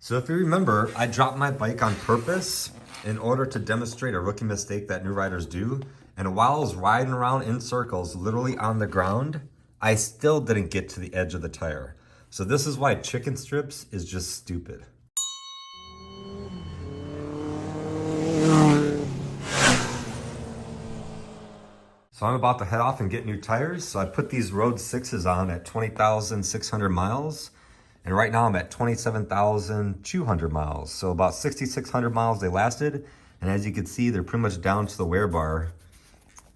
So if you remember, I dropped my bike on purpose in order to demonstrate a rookie mistake that new riders do. And while I was riding around in circles, literally on the ground, I still didn't get to the edge of the tire. So this is why chicken strips is just stupid. So I'm about to head off and get new tires. So I put these Road 6s on at 20,600 miles. And right now I'm at 27,200 miles. So about 6,600 miles they lasted. And as you can see, they're pretty much down to the wear bar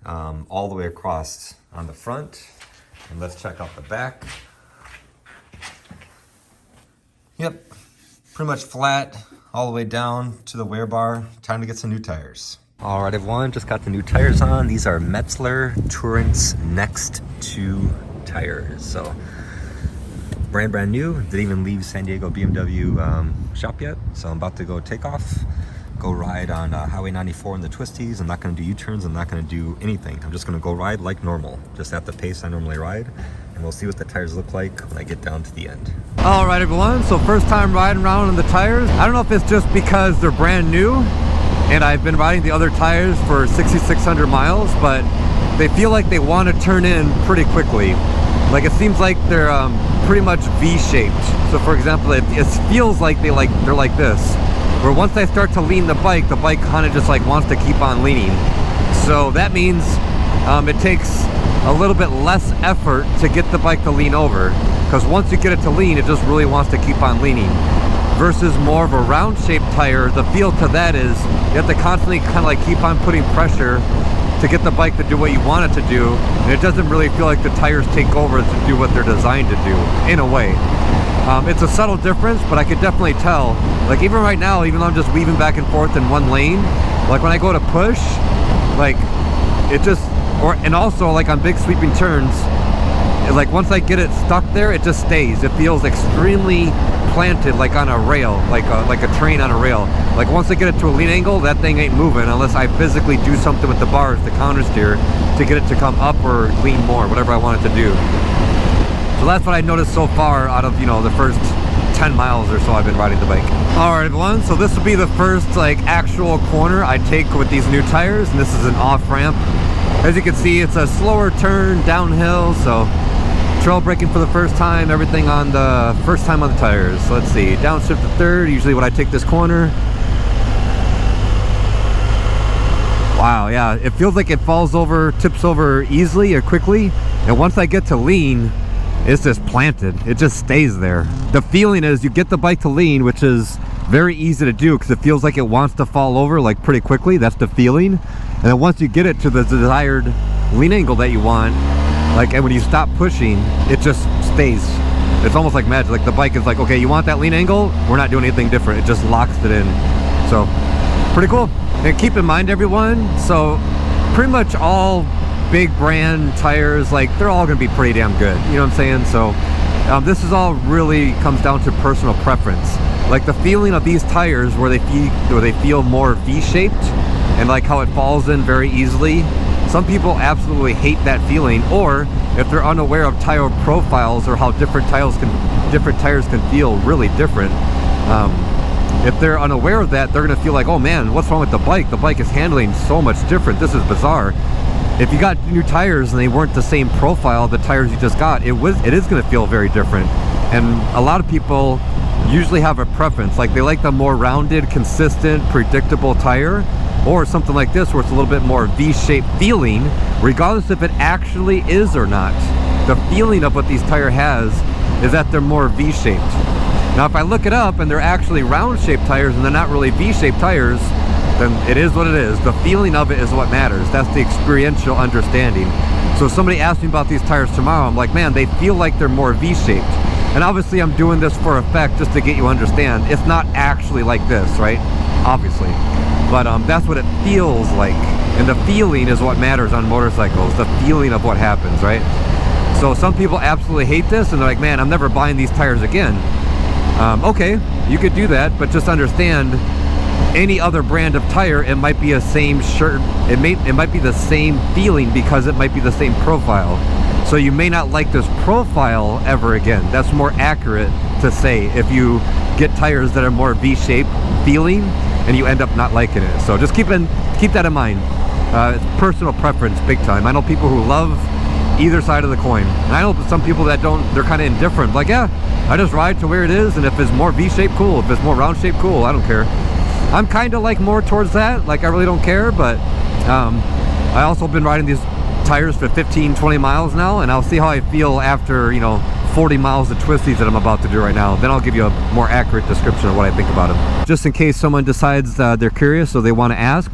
all the way across on the front. And let's check out the back. Yep, pretty much flat all the way down to the wear bar. Time to get some new tires. All right, everyone, just got the new tires on. These are Metzler Tourance Next 2 tires. So brand new, didn't even leave San Diego BMW shop yet. So I'm about to go take off, go ride on Highway 94 in the twisties. I'm not gonna do U-turns, I'm not gonna do anything. I'm just gonna go ride like normal, just at the pace I normally ride. And we'll see what the tires look like when I get down to the end. All right, everyone, so first time riding around on the tires. I don't know if it's just because they're brand new and I've been riding the other tires for 6,600 miles, but they feel like they want to turn in pretty quickly. Like it seems like they're pretty much V-shaped. So for example, it feels like they're like this, where once I start to lean the bike kind of just like wants to keep on leaning. So that means it takes a little bit less effort to get the bike to lean over, because once you get it to lean, it just really wants to keep on leaning. Versus more of a round shaped tire, the feel to that is you have to constantly kind of like keep on putting pressure to get the bike to do what you want it to do, and it doesn't really feel like the tires take over to do what they're designed to do, in a way. It's a subtle difference, but I could definitely tell. Like even right now, even though I'm just weaving back and forth in one lane, like when I go to push, like it just, and also like on big sweeping turns, like once I get it stuck there, it just stays. It feels extremely planted, like on a rail, like a train on a rail. Like once I get it to a lean angle, that thing ain't moving unless I physically do something with the bars to counter steer to get it to come up or lean more, whatever I want it to do. So that's what I noticed so far out of, you know, the first 10 miles or so I've been riding the bike. All right, everyone, so this will be the first like actual corner I take with these new tires, and this is an off ramp. As you can see, it's a slower turn downhill, so trail braking for the first time, everything on the first time on the tires. So let's see, downshift to third, usually when I take this corner. Wow, yeah, it feels like it falls over, tips over easily or quickly. And once I get to lean, it's just planted. It just stays there. The feeling is you get the bike to lean, which is very easy to do because it feels like it wants to fall over like pretty quickly. That's the feeling. And then once you get it to the desired lean angle that you want, like, and when you stop pushing, it just stays. It's almost like magic. Like the bike is like, okay, you want that lean angle? We're not doing anything different. It just locks it in. So pretty cool. And keep in mind, everyone, so pretty much all big brand tires, like they're all gonna be pretty damn good. You know what I'm saying? So this is all really comes down to personal preference. Like the feeling of these tires where they feel more V-shaped and like how it falls in very easily. Some people absolutely hate that feeling, or if they're unaware of tire profiles or how different tires can feel really different. If they're unaware of that, they're gonna feel like, oh man, what's wrong with the bike? The bike is handling so much different. This is bizarre. If you got new tires and they weren't the same profile of the tires you just got, it is gonna feel very different. And a lot of people usually have a preference, like they like the more rounded, consistent, predictable tire, or something like this where it's a little bit more V-shaped feeling, regardless if it actually is or not. The feeling of what these tire has is that they're more V-shaped. Now if I look it up and they're actually round-shaped tires and they're not really V-shaped tires, then it is what it is. The feeling of it is what matters. That's the experiential understanding. So if somebody asks me about these tires tomorrow, I'm like, man, they feel like they're more V-shaped. And obviously I'm doing this for effect just to get you to understand. It's not actually like this, right? Obviously. But that's what it feels like. And the feeling is what matters on motorcycles. The feeling of what happens, right? So some people absolutely hate this and they're like, man, I'm never buying these tires again. Okay, you could do that, but just understand any other brand of tire, it might be a same shirt, it might be the same feeling because it might be the same profile. So you may not like this profile ever again. That's more accurate to say. If you get tires that are more V-shaped feeling, and you end up not liking it. So just keep that in mind. It's personal preference big time. I know people who love either side of the coin, and I know some people that don't. They're kind of indifferent, like, yeah, I just ride to where it is, and if it's more V-shaped, cool. If it's more round shaped, cool. I don't care. I'm kind of like more towards that, like I really don't care. But I also been riding these tires for 15-20 miles now, and I'll see how I feel after, you know, 40 miles of twisties that I'm about to do right now. Then I'll give you a more accurate description of what I think about them. Just in case someone decides they're curious, so they want to ask,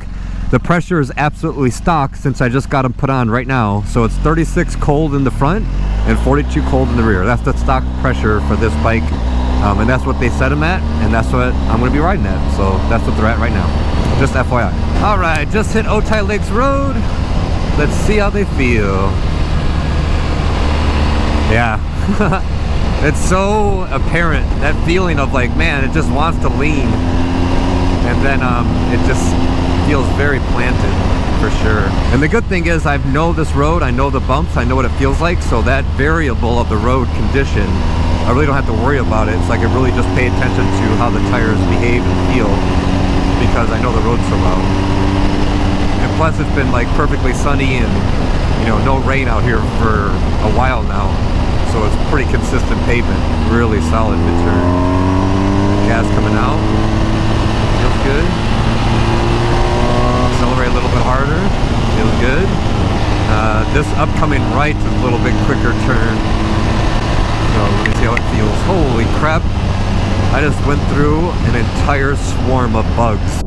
the pressure is absolutely stock since I just got them put on right now. So it's 36 cold in the front and 42 cold in the rear. That's the stock pressure for this bike, and that's what they set them at, and that's what I'm going to be riding at. So that's what they're at right now, just FYI. All right, just hit Otay Lakes Road. Let's see how they feel. Yeah. It's so apparent, that feeling of like, man, it just wants to lean, and then it just feels very planted for sure. And the good thing is I know this road, I know the bumps, I know what it feels like, so that variable of the road condition, I really don't have to worry about it. So I can really just pay attention to how the tires behave and feel, because I know the road so well. And plus it's been like perfectly sunny and, you know, no rain out here for a while now. So it's pretty consistent pavement, really solid mid-turn. Gas coming out, feels good. Accelerate a little bit harder, feels good. This upcoming right is a little bit quicker turn. So let me see how it feels. Holy crap, I just went through an entire swarm of bugs.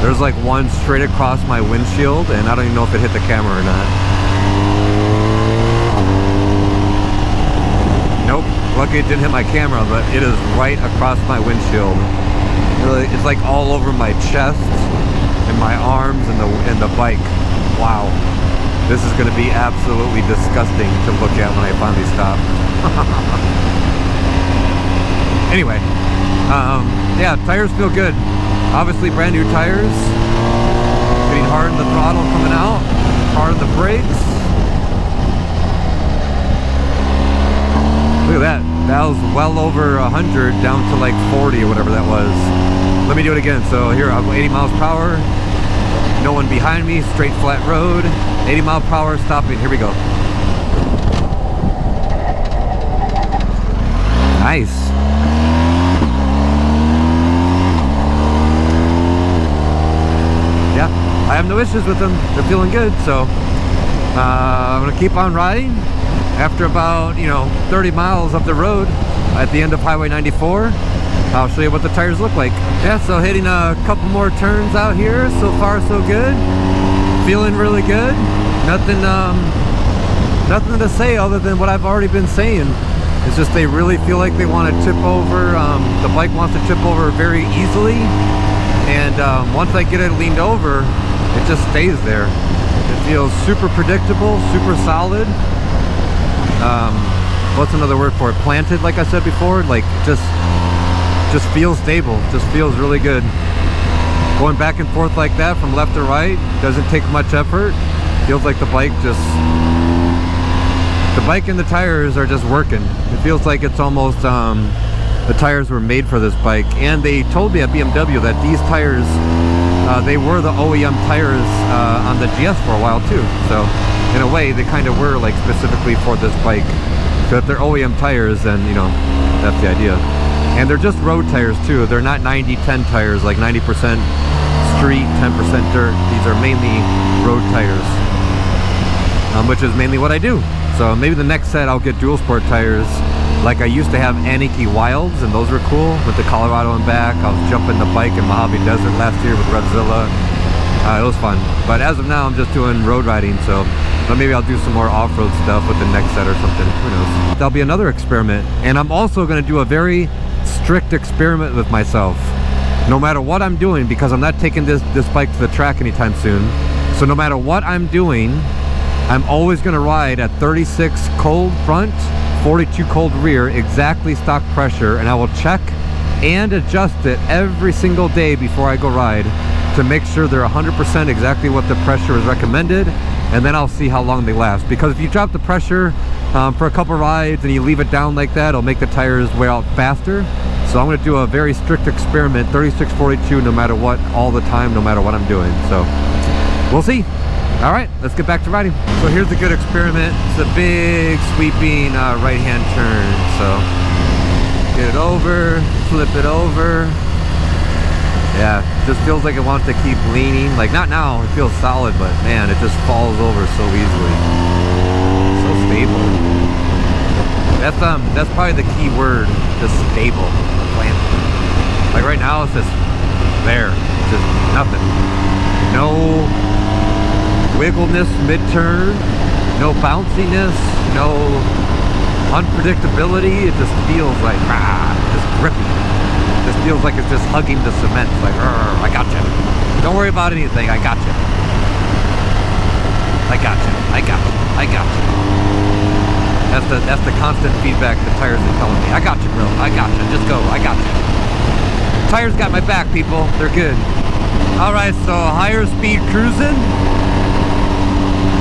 There's like one straight across my windshield, and I don't even know if it hit the camera or not. Nope, lucky it didn't hit my camera, but it is right across my windshield. It's like all over my chest and my arms and the bike. Wow, this is going to be absolutely disgusting to look at when I finally stop. Anyway, yeah, tires feel good. Obviously brand new tires, getting hard in the throttle coming out, hard in the brakes. Look at that, that was well over 100 down to like 40 or whatever that was. Let me do it again. So here, I'll go 80 miles per hour, no one behind me, straight flat road, 80 mile per hour, stopping, here we go. Nice. Yeah, I have no issues with them. They're feeling good, so I'm gonna keep on riding. After about, you know, 30 miles up the road at the end of Highway 94, I'll show you what the tires look like. Yeah, so hitting a couple more turns out here. So far, so good. Feeling really good. Nothing to say other than what I've already been saying. It's just they really feel like they want to tip over. The bike wants to tip over very easily. And once I get it leaned over, it just stays there. It feels super predictable, super solid. What's another word for it? Planted, like I said before. Like just feels stable. Just feels really good. Going back and forth like that from left to right doesn't take much effort. Feels like the bike and the tires are just working. It feels like it's almost the tires were made for this bike. And they told me at BMW that these tires, they were the OEM tires on the GS for a while too. So in a way, they kind of were like specifically for this bike. So if they're OEM tires, then, you know, that's the idea. And they're just road tires too. They're not 90-10 tires, like 90% street, 10% dirt. These are mainly road tires, which is mainly what I do. So maybe the next set I'll get dual sport tires. Like I used to have Aniki Wilds, and those were cool with the Colorado and back. I was jumping the bike in Mojave Desert last year with Redzilla. It was fun. But as of now, I'm just doing road riding, so but maybe I'll do some more off-road stuff with the next set or something. Who knows? That'll be another experiment. And I'm also going to do a very strict experiment with myself. No matter what I'm doing, because I'm not taking this bike to the track anytime soon. So no matter what I'm doing, I'm always going to ride at 36 cold front, 42 cold rear, exactly stock pressure, and I will check and adjust it every single day before I go ride to make sure they're 100% exactly what the pressure is recommended, and then I'll see how long they last. Because if you drop the pressure for a couple rides and you leave it down like that, it'll make the tires wear out faster. So I'm going to do a very strict experiment, 36-42, no matter what, all the time, no matter what I'm doing. So we'll see. All right, let's get back to riding. So here's a good experiment. It's a big sweeping right-hand turn. So get it over, flip it over. Yeah, it just feels like it wants to keep leaning. Like, not now, it feels solid, but man, it just falls over so easily. So stable. That's probably the key word, just stable. Like right now, it's just there, just nothing. No wiggleness mid-turn, no bounciness, no unpredictability. It just feels like, just grippy. It just feels like it's just hugging the cement. It's like, I got you. Don't worry about anything. I got you. I got you. I got you. I got you. That's the constant feedback the tires are telling me. I got you, bro. I got you. Just go. I got you. Tires got my back, people. They're good. All right, so higher speed cruising.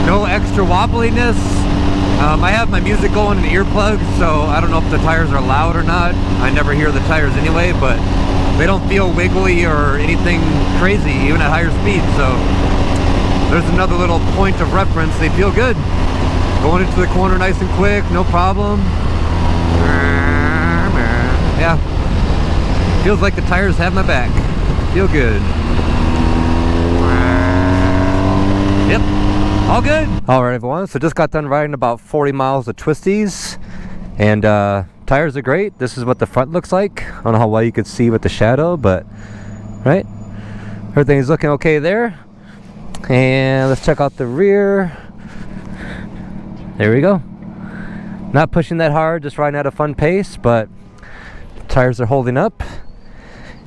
No extra wobbliness. I have my music going in earplugs, so I don't know if the tires are loud or not. I never hear the tires anyway, but they don't feel wiggly or anything crazy, even at higher speed. So there's another little point of reference. They feel good. Going into the corner nice and quick, no problem. Yeah. Feels like the tires have my back. Feel good. Yep. All good. All right, everyone. So just got done riding about 40 miles of twisties, and tires are great. This is what the front looks like. I don't know how well you could see with the shadow, but right, everything's looking okay there. And let's check out the rear. There we go. Not pushing that hard, just riding at a fun pace, but tires are holding up.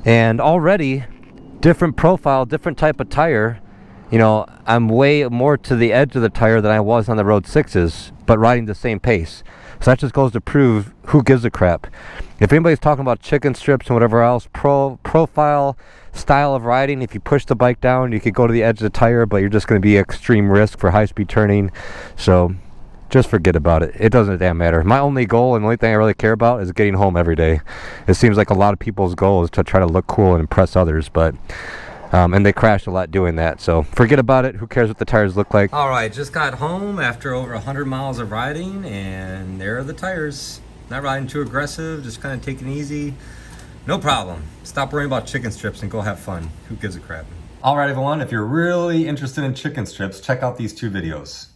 And already, different profile, different type of tire. You know, I'm way more to the edge of the tire than I was on the Road 6s, but riding the same pace. So that just goes to prove who gives a crap. If anybody's talking about chicken strips and whatever else, profile, style of riding, if you push the bike down, you could go to the edge of the tire, but you're just going to be extreme risk for high-speed turning. So just forget about it. It doesn't damn matter. My only goal and the only thing I really care about is getting home every day. It seems like a lot of people's goal is to try to look cool and impress others, but and they crash a lot doing that. So forget about it. Who cares what the tires look like? All right, just got home after over 100 miles of riding, and there are the tires. Not riding too aggressive, just kind of taking it easy. No problem. Stop worrying about chicken strips and go have fun. Who gives a crap? All right, everyone, if you're really interested in chicken strips, check out these two videos.